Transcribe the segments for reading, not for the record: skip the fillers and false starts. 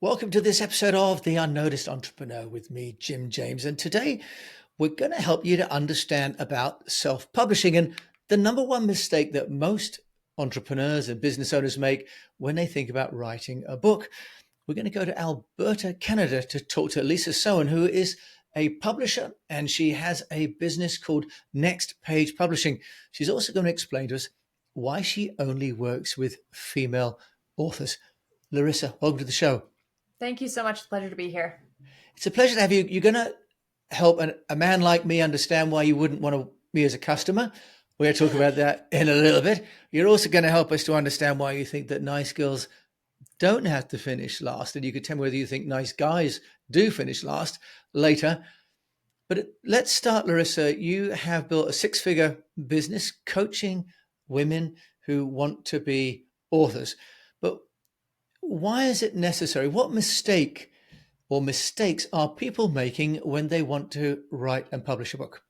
Welcome to this episode of The Unnoticed Entrepreneur with me, Jim James. And today we're going to help you to understand about self-publishing and the number one mistake that most entrepreneurs and business owners make when they think about writing a book. We're going to go to Alberta, Canada to talk to Larissa Soehn, who is a publisher, and she has a business called Next Page Publishing. She's also going to explain to us why she only works with female authors. Larissa, welcome to the show. Thank you so much. It's a pleasure to be here. It's a pleasure to have you. You're going to help a man like me understand why you wouldn't want me as a customer. We're going to talk about that in a little bit. You're also going to help us to understand why you think that nice girls don't have to finish last. And you could tell me whether you think nice guys do finish last later. But let's start, Larissa. You have built a six-figure business coaching women who want to be authors. But why is it necessary? What mistake or mistakes are people making when they want to write and publish a book?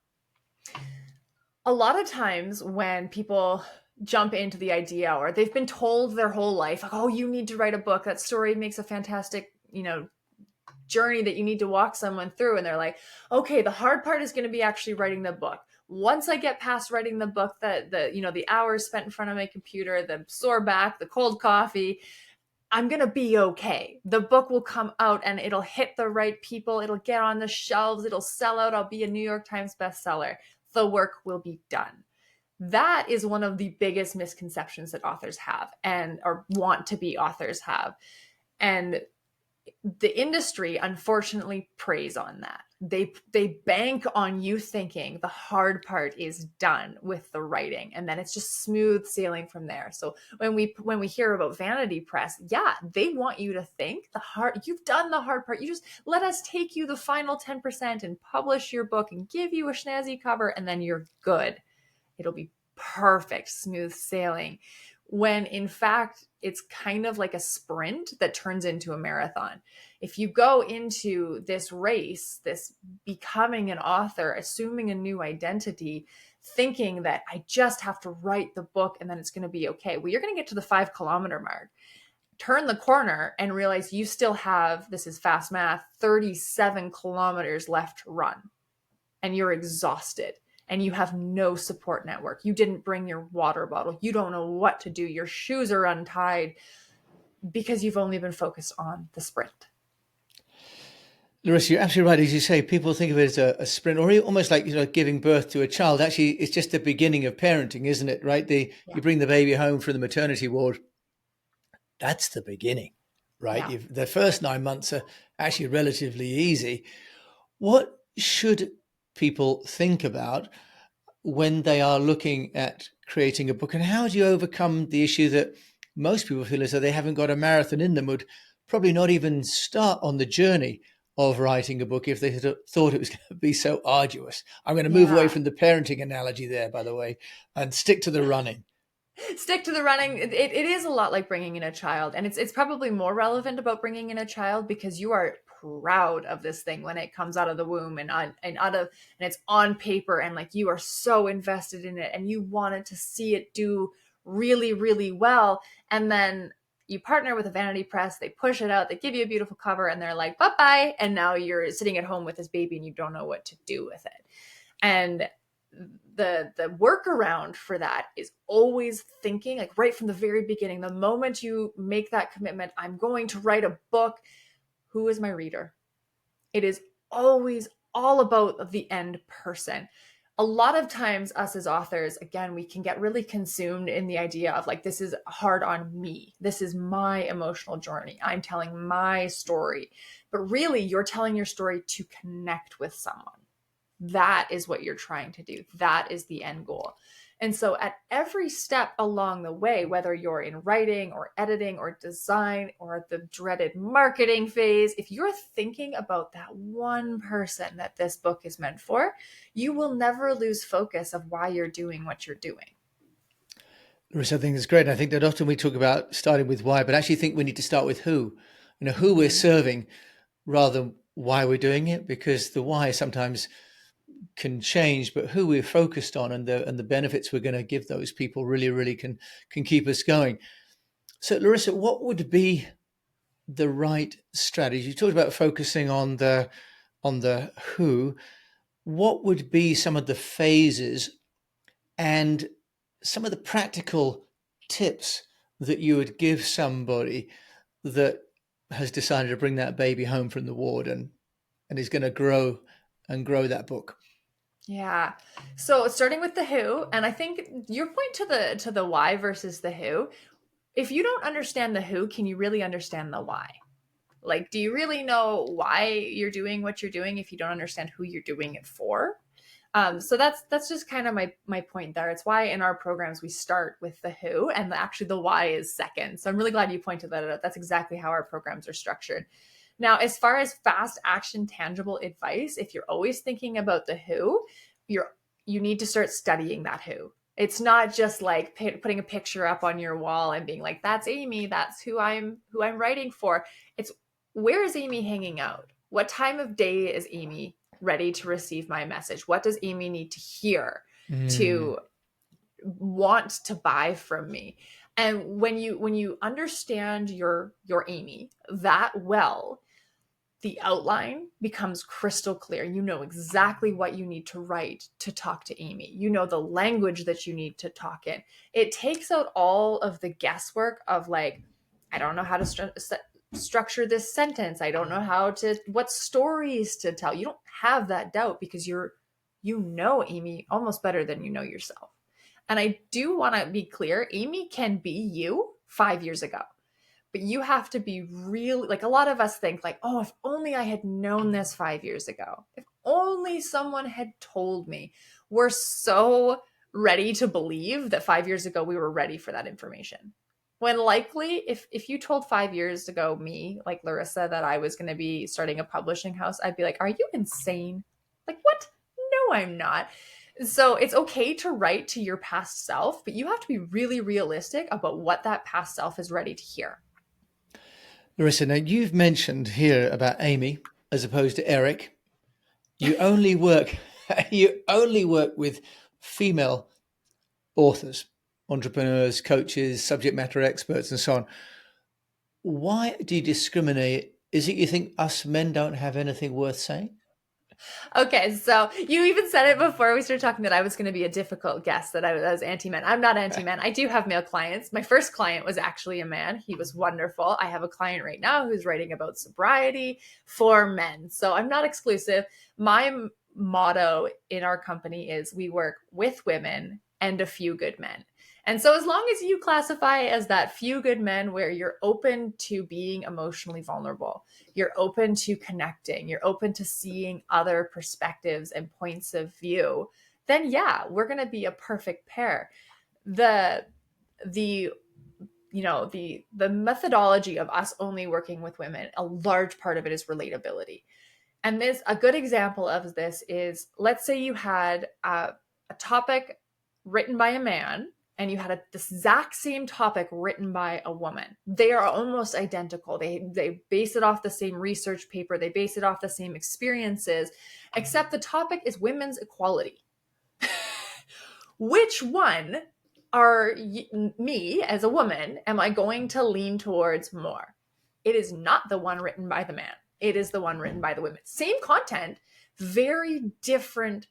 A lot of times when people jump into the idea or they've been told their whole life, like, oh, you need to write a book. That story makes a fantastic, journey that you need to walk someone through. And they're like, okay, the hard part is going to be actually writing the book. Once I get past writing the book, the hours spent in front of my computer, the sore back, the cold coffee, I'm going to be okay. The book will come out and it'll hit the right people. It'll get on the shelves. It'll sell out. I'll be a New York Times bestseller. The work will be done. That is one of the biggest misconceptions that authors have or want to be authors have. And the industry, unfortunately, preys on that. They bank on you thinking the hard part is done with the writing, and then it's just smooth sailing from there. So when we hear about vanity press, yeah, they want you to think you've done the hard part. You just let us take you the final 10% and publish your book and give you a snazzy cover, and then you're good. It'll be perfect, smooth sailing. When in fact, it's kind of like a sprint that turns into a marathon. If you go into this race, this becoming an author, assuming a new identity, thinking that I just have to write the book and then it's going to be okay. Well, you're going to get to the 5-kilometer mark, turn the corner and realize you still have, this is fast math, 37 kilometers left to run. And you're exhausted. And you have no support network. You didn't bring your water bottle. You don't know what to do. Your shoes are untied because you've only been focused on the sprint. Larissa, you're absolutely right. As you say, people think of it as a sprint or almost like, giving birth to a child. Actually, it's just the beginning of parenting, isn't it? Right? You bring the baby home from the maternity ward. That's the beginning, right? Yeah. The first 9 months are actually relatively easy. What should people think about when they are looking at creating a book, and how do you overcome the issue that most people feel as though they haven't got a marathon in them, would probably not even start on the journey of writing a book if they had thought it was going to be so arduous? I'm going to move away from the parenting analogy there, by the way, and stick to the running. Stick to the running. It is a lot like bringing in a child, and it's probably more relevant about bringing in a child because you are proud of this thing when it comes out of the womb and it's on paper, and like you are so invested in it and you wanted to see it do really, really well. And then you partner with a vanity press, they push it out, they give you a beautiful cover, and they're like, bye-bye. And now you're sitting at home with this baby and you don't know what to do with it. And the workaround for that is always thinking, like right from the very beginning, the moment you make that commitment, I'm going to write a book, who is my reader? It is always all about the end person. A lot of times us as authors, again, we can get really consumed in the idea of like, this is hard on me. This is my emotional journey. I'm telling my story. But really, you're telling your story to connect with someone. That is what you're trying to do. That is the end goal. And so at every step along the way, whether you're in writing or editing or design or the dreaded marketing phase, if you're thinking about that one person that this book is meant for, you will never lose focus of why you're doing what you're doing. Larissa, I think that's great. And I think that often we talk about starting with why, but I actually think we need to start with who, who we're serving rather than why we're doing it, because the why sometimes can change, but who we're focused on and the benefits we're going to give those people really can keep us going. So Larissa, what would be the right strategy? You talked about focusing on the who. What would be some of the phases and some of the practical tips that you would give somebody that has decided to bring that baby home from the ward and is going to grow and grow that book? Yeah. So starting with the who, and I think your point to the why versus the who, if you don't understand the who, can you really understand the why? Like, do you really know why you're doing what you're doing if you don't understand who you're doing it for? So that's just kind of my point there. It's why in our programs we start with the who, and actually the why is second. So I'm really glad you pointed that out. That's exactly how our programs are structured. Now, as far as fast action, tangible advice, if you're always thinking about the who, you need to start studying that who. It's not just like putting a picture up on your wall and being like, "That's Amy. That's who I'm writing for." It's, where is Amy hanging out? What time of day is Amy ready to receive my message? What does Amy need to hear Mm. to want to buy from me? And when you understand your Amy that well, the outline becomes crystal clear. You know exactly what you need to write to talk to Amy. You know the language that you need to talk in. It takes out all of the guesswork of like, I don't know how to structure this sentence. I don't know what stories to tell. You don't have that doubt because you know Amy almost better than you know yourself. And I do want to be clear, Amy can be you 5 years ago, but you have to be really, like, a lot of us think like, oh, if only I had known this 5 years ago, if only someone had told me. We're so ready to believe that 5 years ago we were ready for that information, when likely if you told 5 years ago me, like Larissa, that I was going to be starting a publishing house, I'd be like, are you insane? Like, what? No, I'm not. So it's okay to write to your past self, but you have to be really realistic about what that past self is ready to hear. Larissa, now you've mentioned here about Amy as opposed to Eric. You only work you only work with female authors, entrepreneurs, coaches, subject matter experts, and so on. Why do you discriminate? Is it you think us men don't have anything worth saying? Okay, so you even said it before we started talking that I was going to be a difficult guest, that I was anti-men. I'm not anti-men. I do have male clients. My first client was actually a man. He was wonderful. I have a client right now who's writing about sobriety for men. So I'm not exclusive. My motto in our company is we work with women and a few good men. And so as long as you classify as that few good men where you're open to being emotionally vulnerable, you're open to connecting, you're open to seeing other perspectives and points of view, then yeah, we're going to be a perfect pair. The the the methodology of us only working with women, a large part of it is relatability. And this, a good example of this is, let's say you had a topic written by a man and you had the exact same topic written by a woman. They are almost identical. They base it off the same research paper. They base it off the same experiences, except the topic is women's equality. Which one are me as a woman am I going to lean towards more? It is not the one written by the man. It is the one written by the women. Same content, very different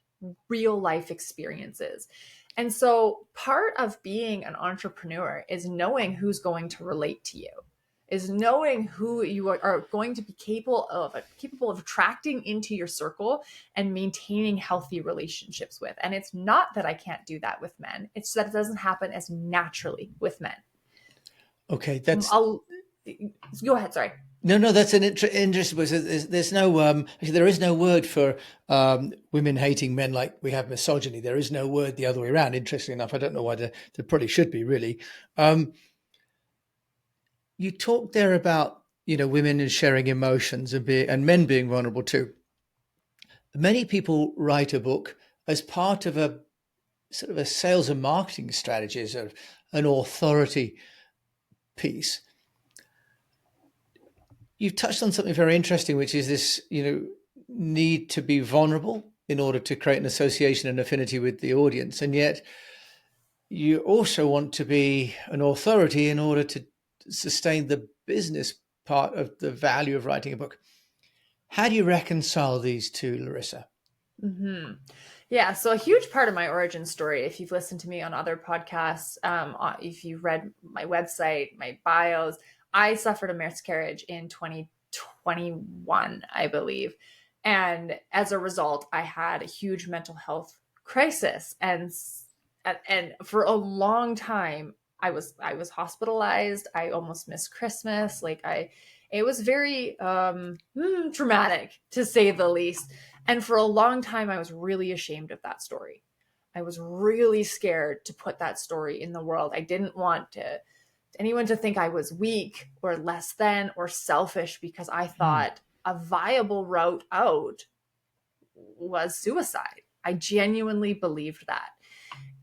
real life experiences. And so part of being an entrepreneur is knowing who's going to relate to you, is knowing who you are going to be capable of attracting into your circle and maintaining healthy relationships with. And it's not that I can't do that with men. It's that it doesn't happen as naturally with men. Okay, that's I'll go ahead. Sorry. no, that's an interesting. There's no actually there is no word for women hating men like we have misogyny. There is no word the other way around. Interesting enough, I don't know why there probably should be really. You talked there about women and sharing emotions and men being vulnerable too. Many people write a book as part of a sort of a sales and marketing strategy, sort of an authority piece. You've touched on something very interesting, which is this, need to be vulnerable in order to create an association and affinity with the audience. And yet you also want to be an authority in order to sustain the business part of the value of writing a book. How do you reconcile these two, Larissa? Mm-hmm. Yeah, so a huge part of my origin story, if you've listened to me on other podcasts, if you've read my website, my bios, I suffered a miscarriage in 2021, I believe. And as a result, I had a huge mental health crisis. And for a long time, I was hospitalized. I almost missed Christmas. It was very traumatic, to say the least. And for a long time, I was really ashamed of that story. I was really scared to put that story in the world. I didn't want anyone to think I was weak or less than or selfish, because I thought a viable route out was suicide. I genuinely believed that.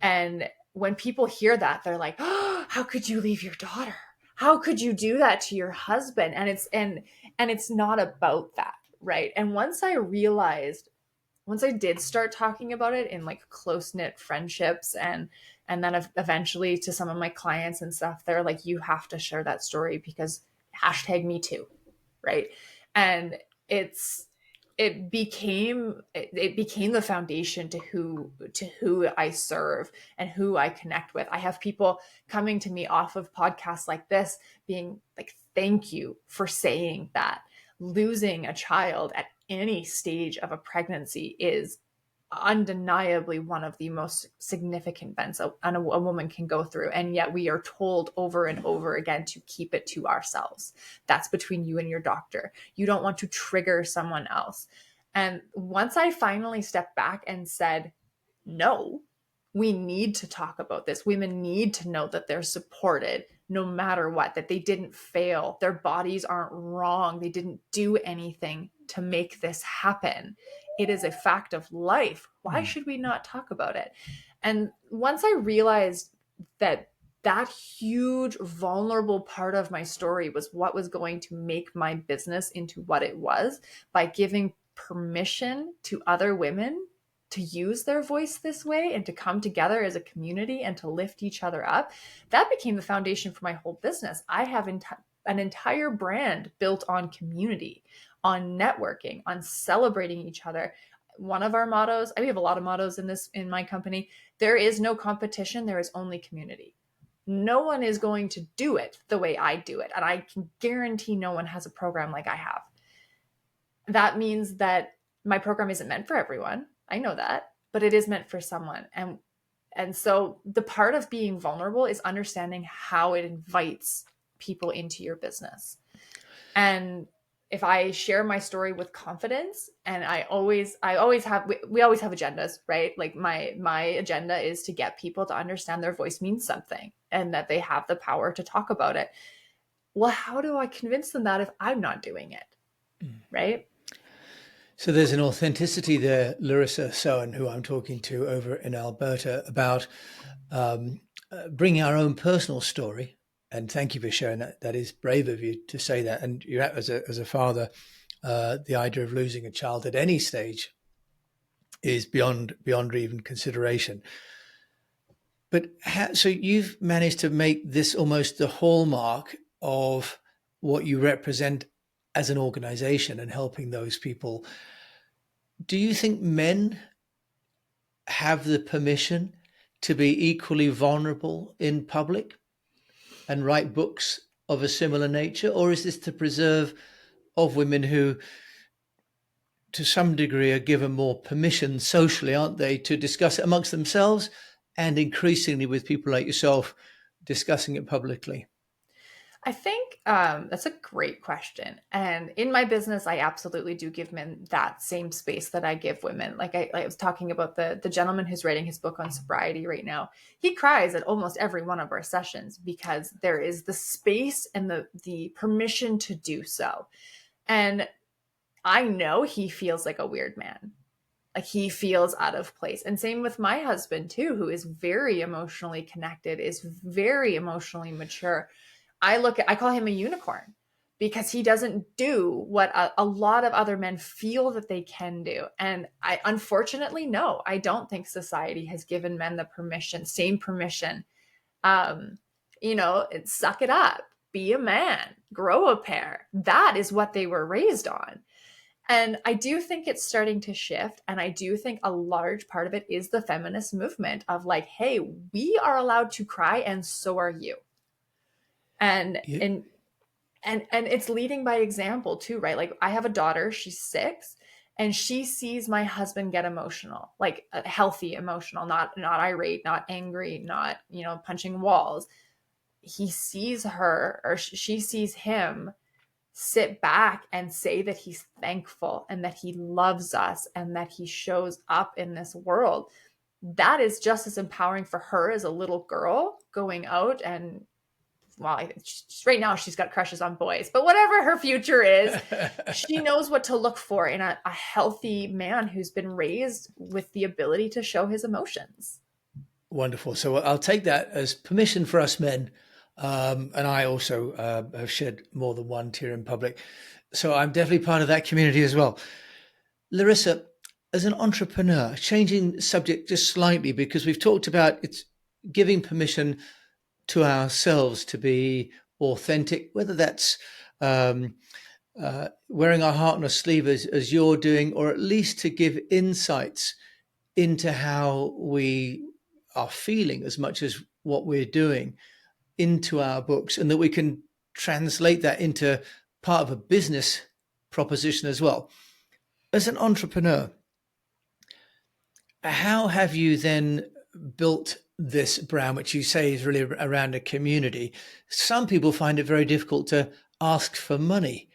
And when people hear that, they're like, "Oh, how could you leave your daughter? How could you do that to your husband?" And it's not about that, right? And once I did start talking about it in like close knit friendships, and then eventually to some of my clients and stuff, they're like, "You have to share that story because hashtag me too," right? And it's it became the foundation to who I serve and who I connect with. I have people coming to me off of podcasts like this being like, "Thank you for saying that." Losing a child at any stage of a pregnancy is undeniably one of the most significant events a woman can go through. And yet we are told over and over again to keep it to ourselves. That's between you and your doctor. You don't want to trigger someone else. And once I finally stepped back and said, no, we need to talk about this. Women need to know that they're supported no matter what, that they didn't fail. Their bodies aren't wrong. They didn't do anything to make this happen. It is a fact of life. Why should we not talk about it? And once I realized that that huge vulnerable part of my story was what was going to make my business into what it was, by giving permission to other women to use their voice this way and to come together as a community and to lift each other up, that became the foundation for my whole business. I have an entire brand built on community, on networking, on celebrating each other. One of our mottos, we have a lot of mottos in my company. There is no competition, there is only community. No one is going to do it the way I do it, and I can guarantee no one has a program like I have. That means that my program isn't meant for everyone. I know that, but it is meant for someone. And so the part of being vulnerable is understanding how it invites people into your business. And if I share my story with confidence, and I always have, we always have agendas, right? Like my agenda is to get people to understand their voice means something and that they have the power to talk about it. Well, how do I convince them that if I'm not doing it? Right? So there's an authenticity there, Larissa Soehn, who I'm talking to over in Alberta, about bringing our own personal story. And thank you for sharing that. That is brave of you to say that. And you, as a father, the idea of losing a child at any stage is beyond even consideration. But so you've managed to make this almost the hallmark of what you represent as an organization and helping those people. Do you think men have the permission to be equally vulnerable in public and write books of a similar nature? Or is this the preserve of women who, to some degree, are given more permission socially, aren't they, to discuss it amongst themselves and increasingly with people like yourself discussing it publicly? I think that's a great question. And in my business, I absolutely do give men that same space that I give women. Like I was talking about the gentleman who's writing his book on sobriety right now. He cries at almost every one of our sessions because there is the space and the permission to do so. And I know he feels like a weird man. Like he feels out of place. And same with my husband too, who is very emotionally connected, is very emotionally mature. I call him a unicorn because he doesn't do what a lot of other men feel that they can do. And unfortunately, no, I don't think society has given men the same permission. Suck it up. be a man, grow a pair. That is what they were raised on. And I do think it's starting to shift. And I do think a large part of it is the feminist movement of like, hey, we are allowed to cry and so are you. And You, and it's leading by example too, right? Like I have a daughter, she's 6, and she sees my husband get emotional, like healthy emotional, not irate, not angry, not, punching walls. He sees her, or she sees him sit back and say that he's thankful and that he loves us and that he shows up in this world. That is just as empowering for her as a little girl going out and, well, right now she's got crushes on boys, but whatever her future is, she knows what to look for in a healthy man who's been raised with the ability to show his emotions. Wonderful. So I'll take that as permission for us men. And I also have shed more than one tear in public. So I'm definitely part of that community as well. Larissa, as an entrepreneur, changing the subject just slightly, because we've talked about it's giving permission to ourselves to be authentic, whether that's wearing our heart on a sleeve as you're doing, or at least to give insights into how we are feeling as much as what we're doing into our books, and that we can translate that into part of a business proposition as well. As an entrepreneur, how have you then built this brand, which you say is really around a community? Some people find it very difficult to ask for money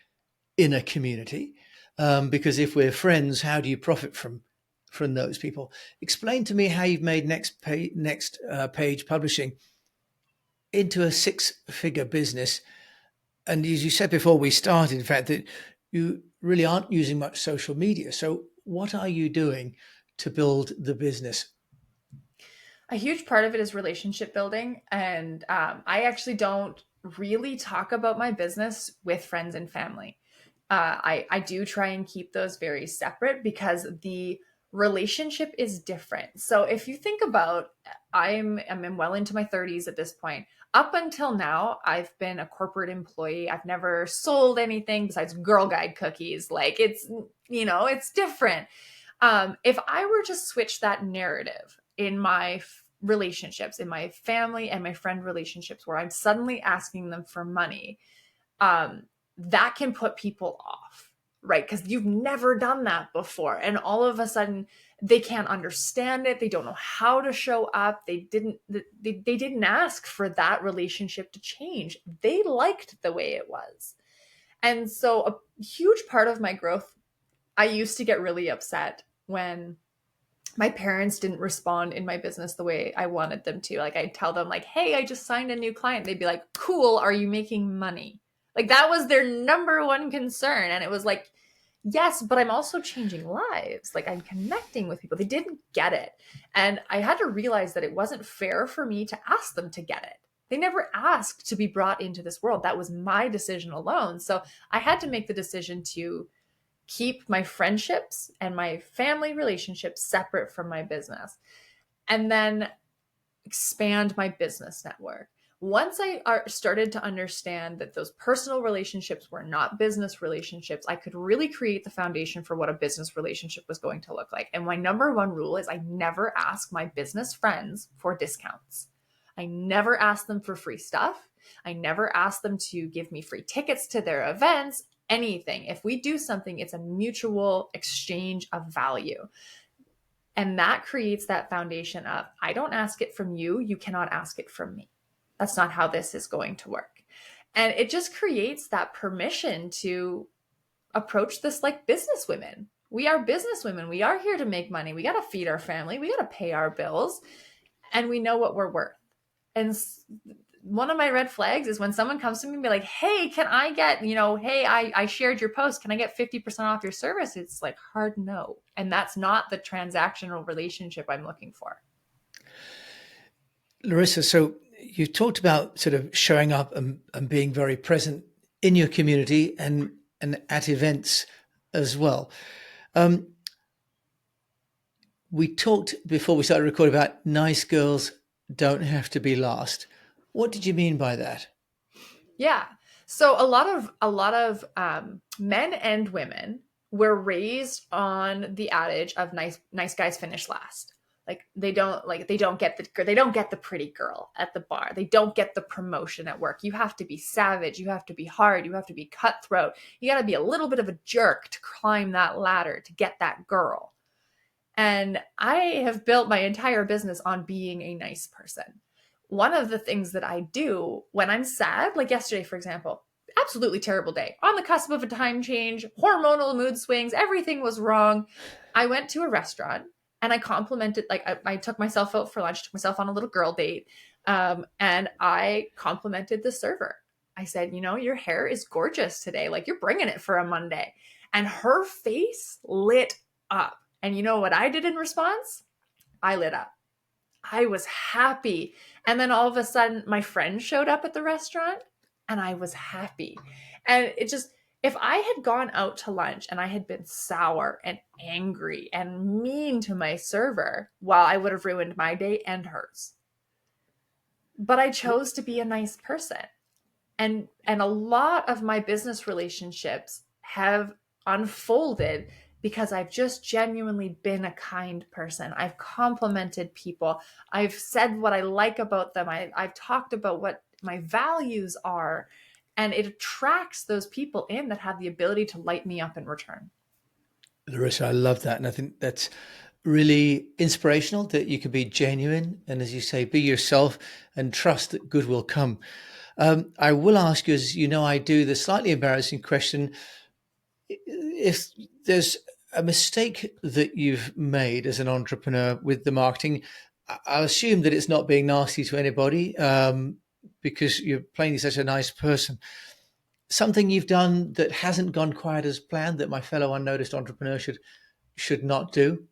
in a community, because if we're friends, how do you profit from those people? Explain to me how you've made Next Page Publishing into a 6-figure business. And as you said before we started, in fact, that you really aren't using much social media. So what are you doing to build the business? A huge part of it is relationship building. And I actually don't really talk about my business with friends and family. I do try and keep those very separate because the relationship is different. So if you think about, I'm well into my 30s at this point. Up until now, I've been a corporate employee. I've never sold anything besides Girl Guide cookies. Like it's different. If I were to switch that narrative in my relationships, in my family and my friend relationships, where I'm suddenly asking them for money, that can put people off, right? Because you've never done that before. And all of a sudden they can't understand it. They don't know how to show up. They didn't ask for that relationship to change. They liked the way it was. And so a huge part of my growth, I used to get really upset when my parents didn't respond in my business the way I wanted them to. Like I'd tell them like, hey, I just signed a new client. They'd be like, cool. Are you making money? Like that was their number one concern. And it was like, yes, but I'm also changing lives. Like I'm connecting with people. They didn't get it. And I had to realize that it wasn't fair for me to ask them to get it. They never asked to be brought into this world. That was my decision alone. So I had to make the decision to keep my friendships and my family relationships separate from my business, and then expand my business network. Once I started to understand that those personal relationships were not business relationships, I could really create the foundation for what a business relationship was going to look like. And my number one rule is I never ask my business friends for discounts. I never ask them for free stuff. I never ask them to give me free tickets to their events. Anything. If we do something, it's a mutual exchange of value. And that creates that foundation of, I don't ask it from you. You cannot ask it from me. That's not how this is going to work. And it just creates that permission to approach this like business women. We are business women. We are here to make money. We got to feed our family. We got to pay our bills. And we know what we're worth. And one of my red flags is when someone comes to me and be like, hey, can I get, hey, I shared your post. Can I get 50% off your service? It's like hard no. And that's not the transactional relationship I'm looking for. Larissa, so you talked about sort of showing up and being very present in your community and at events as well. We talked before we started recording about nice girls don't have to be last. What did you mean by that? Yeah. So a lot of men and women were raised on the adage of nice guys finish last. Like they don't get the pretty girl at the bar. They don't get the promotion at work. You have to be savage, you have to be hard, you have to be cutthroat. You got to be a little bit of a jerk to climb that ladder to get that girl. And I have built my entire business on being a nice person. One of the things that I do when I'm sad, like yesterday, for example, absolutely terrible day, on the cusp of a time change, hormonal mood swings, everything was wrong. I went to a restaurant and I complimented, like, I took myself out for lunch, took myself on a little girl date, and I complimented the server. I said, your hair is gorgeous today. Like, you're bringing it for a Monday. And her face lit up. And you know what I did in response? I lit up. I was happy. And then all of a sudden, my friend showed up at the restaurant and I was happy. And it just, if I had gone out to lunch and I had been sour and angry and mean to my server, well, I would have ruined my day and hers. But I chose to be a nice person. And a lot of my business relationships have unfolded because I've just genuinely been a kind person. I've complimented people. I've said what I like about them. I've talked about what my values are. And it attracts those people in that have the ability to light me up in return. Larissa, I love that. And I think that's really inspirational that you can be genuine and, as you say, be yourself and trust that good will come. I will ask you, as you know, I do the slightly embarrassing question. If there's a mistake that you've made as an entrepreneur with the marketing, I assume that it's not being nasty to anybody, because you're plainly such a nice person. Something you've done that hasn't gone quite as planned that my fellow unnoticed entrepreneur should not do.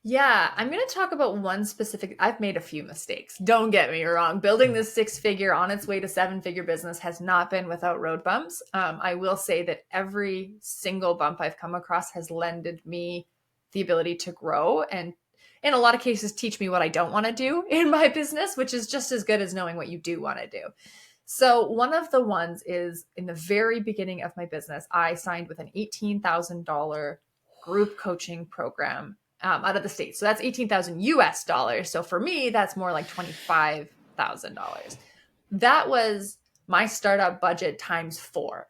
Yeah, I'm going to talk about one specific. I've made a few mistakes. Don't get me wrong. Building this six figure on its way to seven figure business has not been without road bumps. I will say that every single bump I've come across has lended me the ability to grow and, in a lot of cases, teach me what I don't want to do in my business, which is just as good as knowing what you do want to do. So, one of the ones is in the very beginning of my business, I signed with an $18,000 group coaching program out of the States. So that's 18,000 US dollars. So for me, that's more like $25,000. That was my startup budget times four.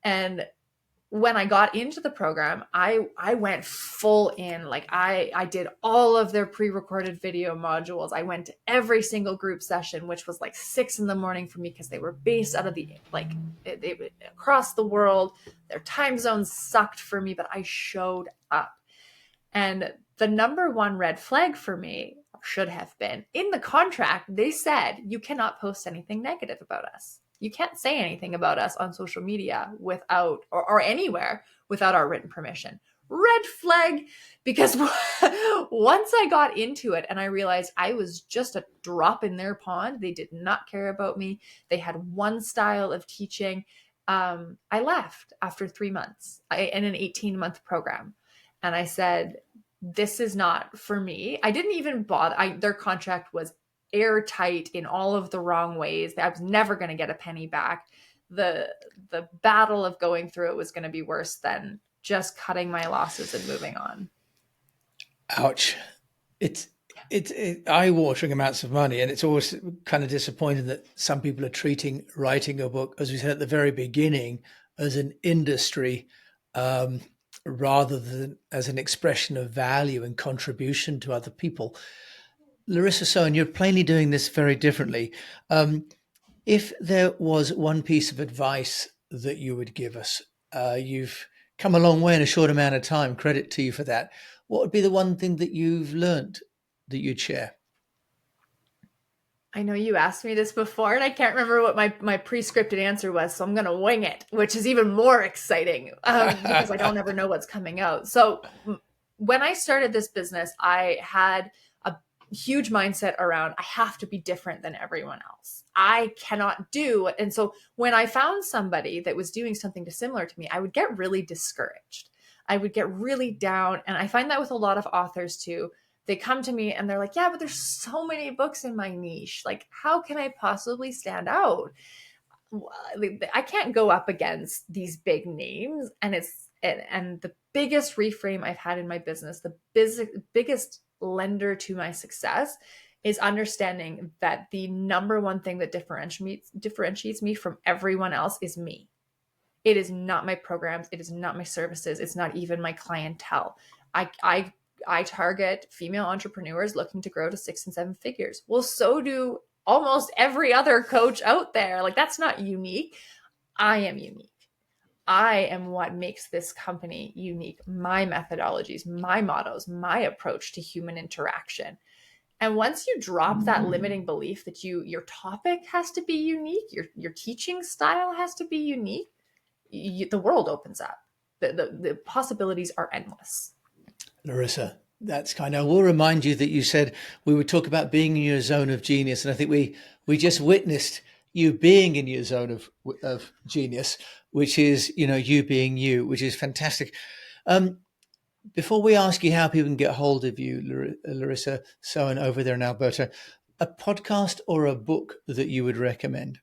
And when I got into the program, I went full in. Like I did all of their pre-recorded video modules. I went to every single group session, which was like 6 a.m. for me because they were based out of they across the world. Their time zones sucked for me, but I showed up. And the number one red flag for me should have been in the contract, they said you cannot post anything negative about us. You can't say anything about us on social media without, or anywhere without our written permission. Red flag, because once I got into it and I realized I was just a drop in their pond, they did not care about me. They had one style of teaching. I left after 3 months in an 18-month program. And I said, this is not for me. I didn't even bother. Their contract was airtight in all of the wrong ways. I was never going to get a penny back. The battle of going through it was going to be worse than just cutting my losses and moving on. Ouch. It's eye-watering amounts of money, and it's always kind of disappointing that some people are treating writing a book, as we said at the very beginning, as an industry, rather than as an expression of value and contribution to other people. Larissa Soehn, you're plainly doing this very differently. If there was one piece of advice that you would give us, you've come a long way in a short amount of time. Credit to you for that. What would be the one thing that you've learned that you'd share? I know you asked me this before, and I can't remember what my pre-scripted answer was, so I'm going to wing it, which is even more exciting because I don't ever know what's coming out. So when I started this business, I had a huge mindset around I have to be different than everyone else. I cannot do. And so when I found somebody that was doing something similar to me, I would get really discouraged. I would get really down. And I find that with a lot of authors too. They come to me and they're like, yeah, but there's so many books in my niche. Like, how can I possibly stand out? I can't go up against these big names. And the biggest reframe I've had in my business, the biggest lender to my success, is understanding that the number one thing that differentiates me from everyone else is me. It is not my programs. It is not my services. It's not even my clientele. I target female entrepreneurs looking to grow to 6 and 7 figures. Well, so do almost every other coach out there. Like, that's not unique. I am unique. I am what makes this company unique. My methodologies, my mottos, my approach to human interaction. And once you drop that limiting belief that your topic has to be unique, your teaching style has to be unique, the world opens up. The possibilities are endless. Larissa, that's kind of, I will remind you that you said we would talk about being in your zone of genius. And I think we just witnessed you being in your zone of genius, which is, you being you, which is fantastic. Before we ask you how people can get hold of you, Larissa Soehn over there in Alberta, a podcast or a book that you would recommend?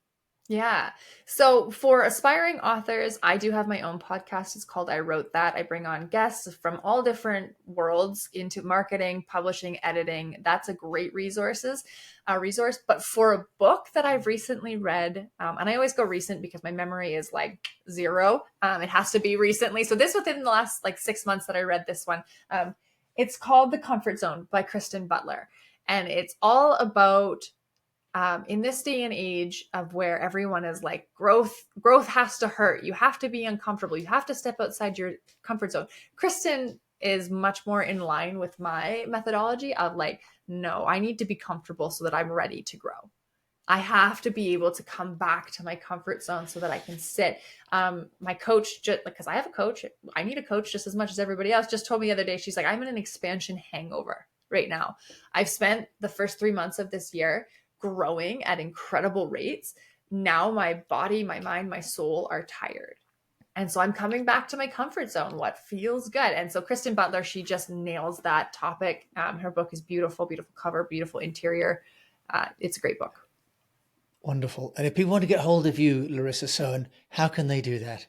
Yeah. So for aspiring authors, I do have my own podcast. It's called I Wrote That. I bring on guests from all different worlds into marketing, publishing, editing. That's a great resource. But for a book that I've recently read, and I always go recent because my memory is like zero. It has to be recently. So this within the last like 6 months that I read this one. It's called The Comfort Zone by Kristen Butler. And it's all about in this day and age of where everyone is like, growth has to hurt. You have to be uncomfortable. You have to step outside your comfort zone. Kristen is much more in line with my methodology of like, no, I need to be comfortable so that I'm ready to grow. I have to be able to come back to my comfort zone so that I can sit. My coach, just because I have a coach, I need a coach just as much as everybody else, just told me the other day, she's like, I'm in an expansion hangover right now. I've spent the first 3 months of this year growing at incredible rates. Now my body, my mind, my soul are tired. And so I'm coming back to my comfort zone, what feels good. And so Kristen Butler, she just nails that topic. Her book is beautiful, beautiful cover, beautiful interior. It's a great book. Wonderful. And if people want to get hold of you, Larissa Soehn, how can they do that?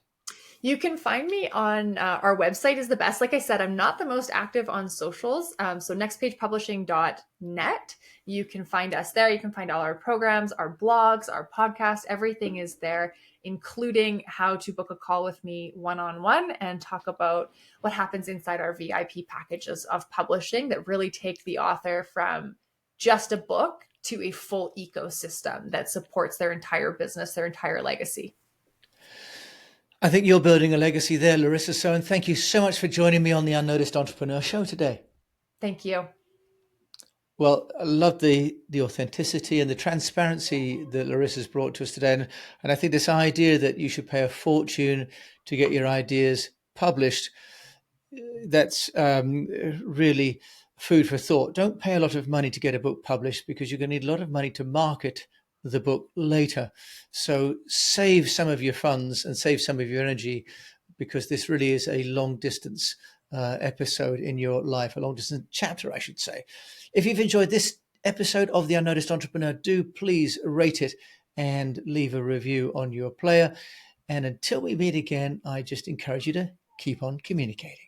You can find me on our website is the best. Like I said, I'm not the most active on socials. So nextpagepublishing.net. You can find us there. You can find all our programs, our blogs, our podcasts. Everything is there, including how to book a call with me one-on-one and talk about what happens inside our VIP packages of publishing that really take the author from just a book to a full ecosystem that supports their entire business, their entire legacy. I think you're building a legacy there, Larissa Soehn. Thank you so much for joining me on the Unnoticed Entrepreneur Show today. Thank you. Well, I love the authenticity and the transparency that Larissa's brought to us today. And I think this idea that you should pay a fortune to get your ideas published, that's really food for thought. Don't pay a lot of money to get a book published because you're going to need a lot of money to market the book later. So save some of your funds and save some of your energy, because this really is a long distance episode in your life, a long distance chapter, I should say. If you've enjoyed this episode of The Unnoticed Entrepreneur, do please rate it and leave a review on your player. And until we meet again, I just encourage you to keep on communicating.